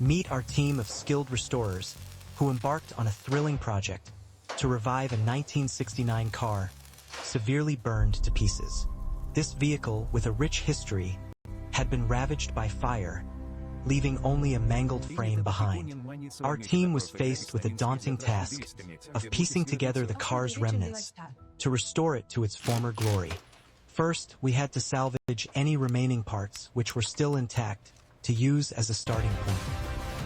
Meet our team of skilled restorers who embarked on a thrilling project to revive a 1969 car severely burned to pieces. This vehicle, with a rich history, had been ravaged by fire, leaving only a mangled frame behind. Our team was faced with a daunting task of piecing together the car's remnants to restore it to its former glory. First, we had to salvage any remaining parts which were still intact to use as a starting point.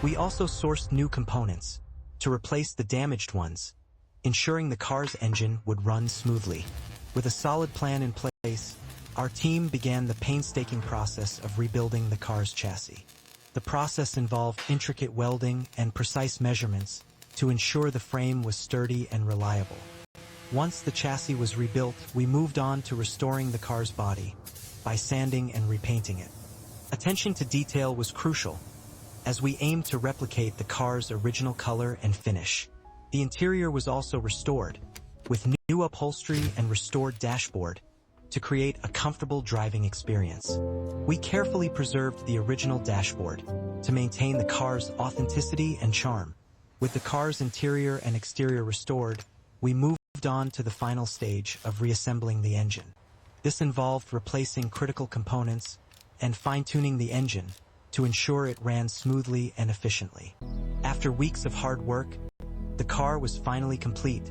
We also sourced new components to replace the damaged ones, ensuring the car's engine would run smoothly. With a solid plan in place, our team began the painstaking process of rebuilding the car's chassis. The process involved intricate welding and precise measurements to ensure the frame was sturdy and reliable. Once the chassis was rebuilt, we moved on to restoring the car's body by sanding and repainting it. Attention to detail was crucial, as we aimed to replicate the car's original color and finish. The interior was also restored, with new upholstery and restored dashboard, to create a comfortable driving experience. We carefully preserved the original dashboard to maintain the car's authenticity and charm. With the car's interior and exterior restored, we moved on to the final stage of reassembling the engine. This involved replacing critical components and fine-tuning the engine to ensure it ran smoothly and efficiently. After weeks of hard work, the car was finally complete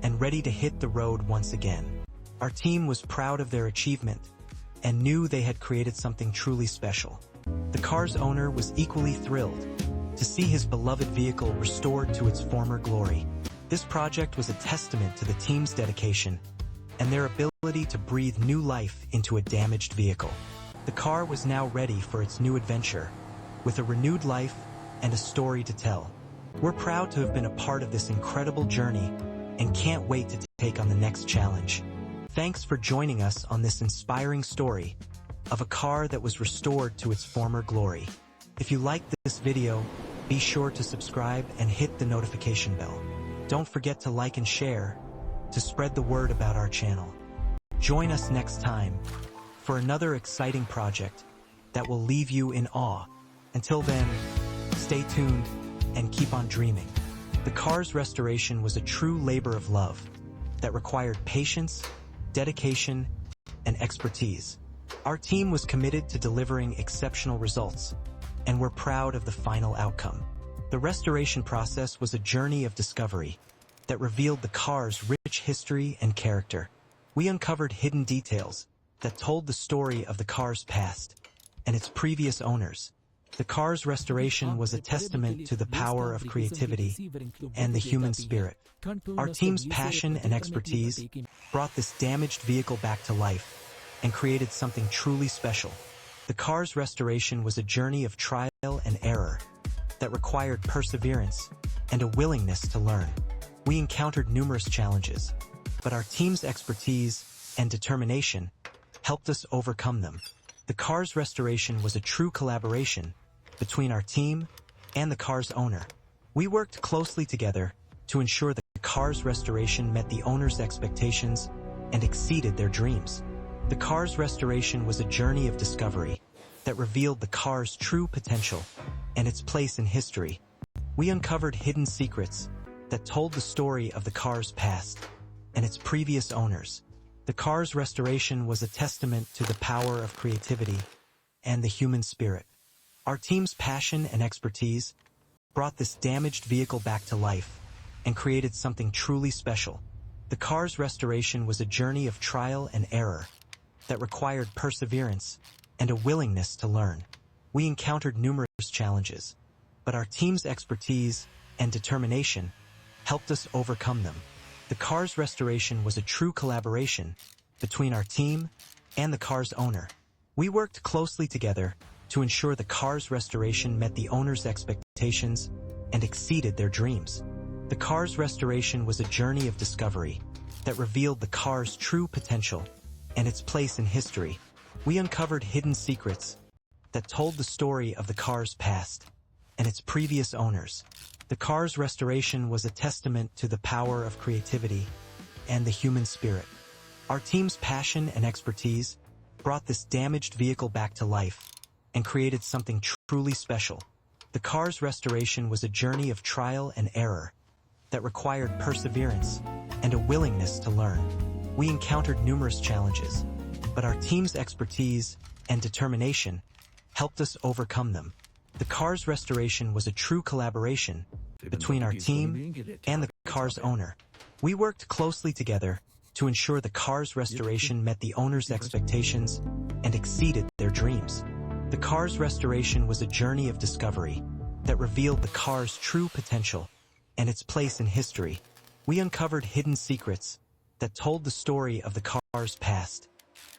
and ready to hit the road once again. Our team was proud of their achievement and knew they had created something truly special. The car's owner was equally thrilled to see his beloved vehicle restored to its former glory. This project was a testament to the team's dedication and their ability to breathe new life into a damaged vehicle. The car was now ready for its new adventure, with a renewed life and a story to tell. We're proud to have been a part of this incredible journey and can't wait to take on the next challenge. Thanks for joining us on this inspiring story of a car that was restored to its former glory. If you liked this video, be sure to subscribe and hit the notification bell. Don't forget to like and share to spread the word about our channel. Join us next time for another exciting project that will leave you in awe. Until then, stay tuned and keep on dreaming. The car's restoration was a true labor of love that required patience, dedication, and expertise. Our team was committed to delivering exceptional results, and we're proud of the final outcome. The restoration process was a journey of discovery that revealed the car's rich history and character. We uncovered hidden details that told the story of the car's past and its previous owners. The car's restoration was a testament to the power of creativity and the human spirit. Our team's passion and expertise brought this damaged vehicle back to life and created something truly special. The car's restoration was a journey of trial and error that required perseverance and a willingness to learn. We encountered numerous challenges, but our team's expertise and determination helped us overcome them. The car's restoration was a true collaboration between our team and the car's owner. We worked closely together to ensure the car's restoration met the owner's expectations and exceeded their dreams. The car's restoration was a journey of discovery that revealed the car's true potential and its place in history. We uncovered hidden secrets that told the story of the car's past and its previous owners. The car's restoration was a testament to the power of creativity and the human spirit. Our team's passion and expertise brought this damaged vehicle back to life and created something truly special. The car's restoration was a journey of trial and error that required perseverance and a willingness to learn. We encountered numerous challenges, but our team's expertise and determination helped us overcome them. The car's restoration was a true collaboration between our team and the car's owner. We worked closely together to ensure the car's restoration met the owner's expectations and exceeded their dreams. The car's restoration was a journey of discovery that revealed the car's true potential and its place in history. We uncovered hidden secrets that told the story of the car's past and its previous owners. The car's restoration was a testament to the power of creativity and the human spirit. Our team's passion and expertise brought this damaged vehicle back to life and created something truly special. The car's restoration was a journey of trial and error that required perseverance and a willingness to learn. We encountered numerous challenges, but our team's expertise and determination helped us overcome them. The car's restoration was a true collaboration between our team and the car's owner. We worked closely together to ensure the car's restoration met the owner's expectations and exceeded their dreams. The car's restoration was a journey of discovery that revealed the car's true potential and its place in history. We uncovered hidden secrets that told the story of the car's past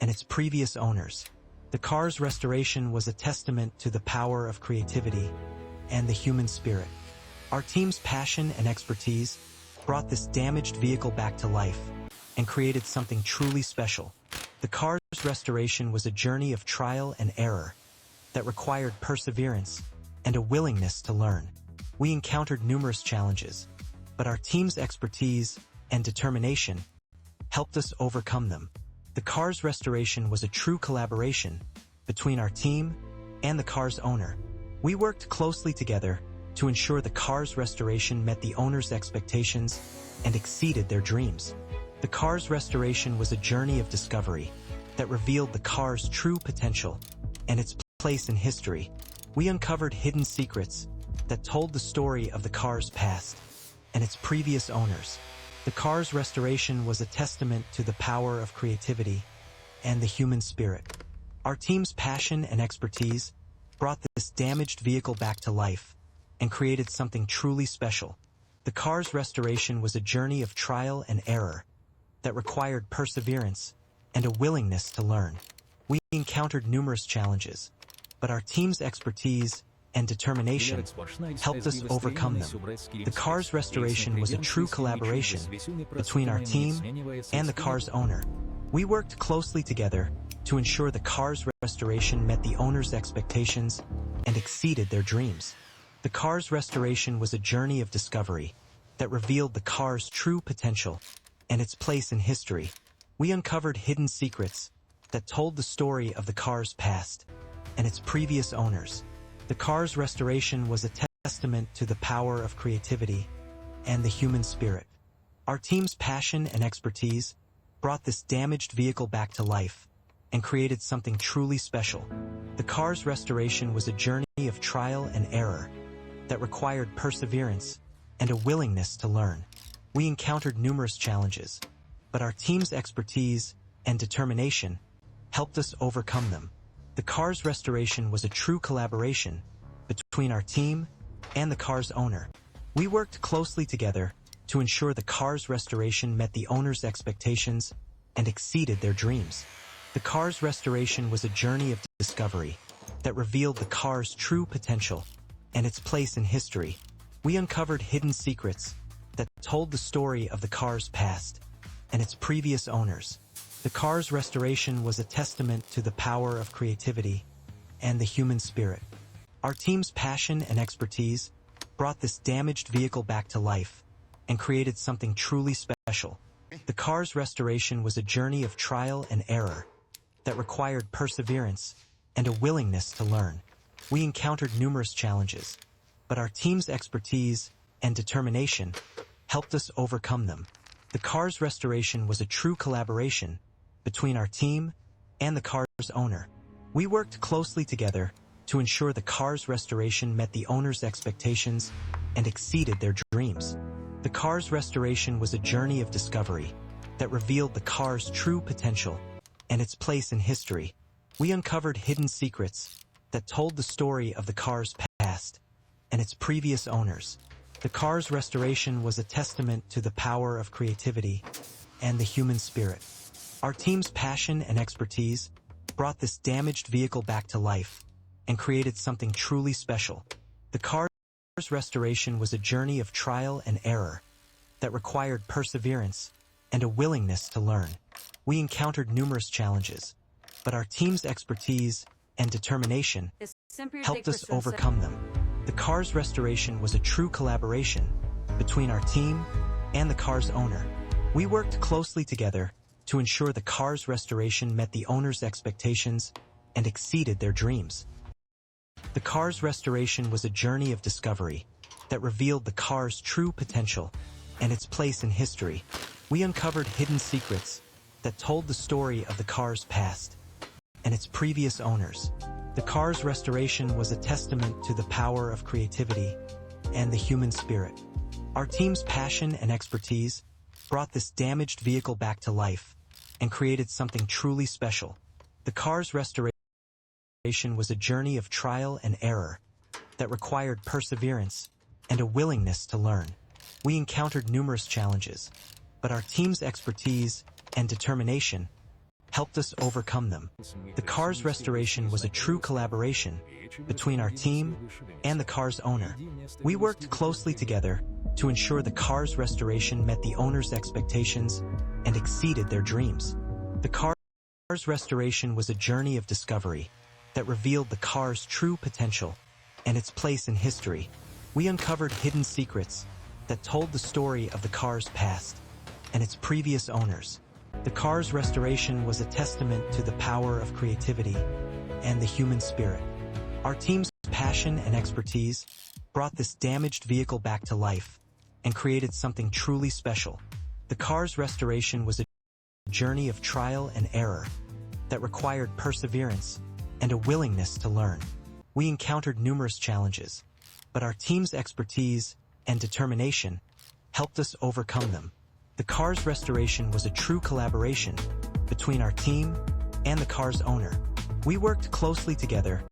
and its previous owners. The car's restoration was a testament to the power of creativity and the human spirit. Our team's passion and expertise brought this damaged vehicle back to life and created something truly special. The car's restoration was a journey of trial and error that required perseverance and a willingness to learn. We encountered numerous challenges, but our team's expertise and determination helped us overcome them. The car's restoration was a true collaboration between our team and the car's owner. We worked closely together to ensure the car's restoration met the owner's expectations and exceeded their dreams. The car's restoration was a journey of discovery that revealed the car's true potential and its place in history. We uncovered hidden secrets that told the story of the car's past and its previous owners. The car's restoration was a testament to the power of creativity and the human spirit. Our team's passion and expertise brought this damaged vehicle back to life and created something truly special. The car's restoration was a journey of trial and error that required perseverance and a willingness to learn. We encountered numerous challenges, but our team's expertise and determination helped us overcome them. The car's restoration was a true collaboration between our team and the car's owner. We worked closely together to ensure the car's restoration met the owner's expectations and exceeded their dreams. The car's restoration was a journey of discovery that revealed the car's true potential and its place in history. We uncovered hidden secrets that told the story of the car's past and its previous owners. The car's restoration was a testament to the power of creativity and the human spirit. Our team's passion and expertise brought this damaged vehicle back to life and created something truly special. The car's restoration was a journey of trial and error that required perseverance and a willingness to learn. We encountered numerous challenges, but our team's expertise and determination helped us overcome them. The car's restoration was a true collaboration between our team and the car's owner. We worked closely together to ensure the car's restoration met the owner's expectations and exceeded their dreams. The car's restoration was a journey of discovery that revealed the car's true potential and its place in history. We uncovered hidden secrets that told the story of the car's past and its previous owners. The car's restoration was a testament to the power of creativity and the human spirit. Our team's passion and expertise brought this damaged vehicle back to life and created something truly special. The car's restoration was a journey of trial and error that required perseverance and a willingness to learn. We encountered numerous challenges, but our team's expertise and determination helped us overcome them. The car's restoration was a true collaboration between our team and the car's owner. We worked closely together to ensure the car's restoration met the owner's expectations and exceeded their dreams. The car's restoration was a journey of discovery that revealed the car's true potential and its place in history. We uncovered hidden secrets that told the story of the car's past and its previous owners. The car's restoration was a testament to the power of creativity and the human spirit. Our team's passion and expertise brought this damaged vehicle back to life and created something truly special. The car's restoration was a journey of trial and error that required perseverance and a willingness to learn. We encountered numerous challenges, but our team's expertise and determination helped us overcome them. The car's restoration was a true collaboration between our team and the car's owner. We worked closely together to ensure the car's restoration met the owner's expectations and exceeded their dreams. The car's restoration was a journey of discovery that revealed the car's true potential and its place in history. We uncovered hidden secrets that told the story of the car's past and its previous owners. The car's restoration was a testament to the power of creativity and the human spirit. Our team's passion and expertise brought this damaged vehicle back to life and created something truly special. The car's restoration was a journey of trial and error that required perseverance and a willingness to learn. We encountered numerous challenges, but our team's expertise and determination helped us overcome them. The car's restoration was a true collaboration between our team and the car's owner. We worked closely together to ensure the car's restoration met the owner's expectations and exceeded their dreams. The car's restoration was a journey of discovery that revealed the car's true potential and its place in history. We uncovered hidden secrets that told the story of the car's past and its previous owners. The car's restoration was a testament to the power of creativity and the human spirit. Our team's passion and expertise brought this damaged vehicle back to life and created something truly special. The car's restoration was a journey of trial and error that required perseverance and a willingness to learn. We encountered numerous challenges, but our team's expertise and determination helped us overcome them. The car's restoration was a true collaboration between our team and the car's owner. We worked closely together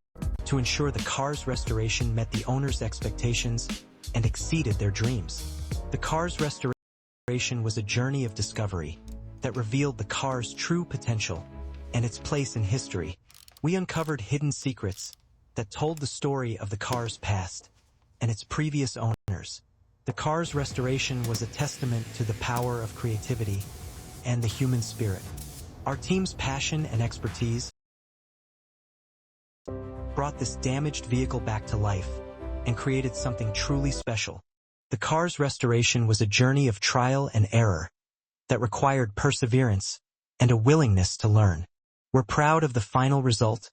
to ensure the car's restoration met the owner's expectations and exceeded their dreams. The car's restoration was a journey of discovery that revealed the car's true potential and its place in history. We uncovered hidden secrets that told the story of the car's past and its previous owners. The car's restoration was a testament to the power of creativity and the human spirit. Our team's passion and expertise brought this damaged vehicle back to life and created something truly special. The car's restoration was a journey of trial and error that required perseverance and a willingness to learn. We're proud of the final result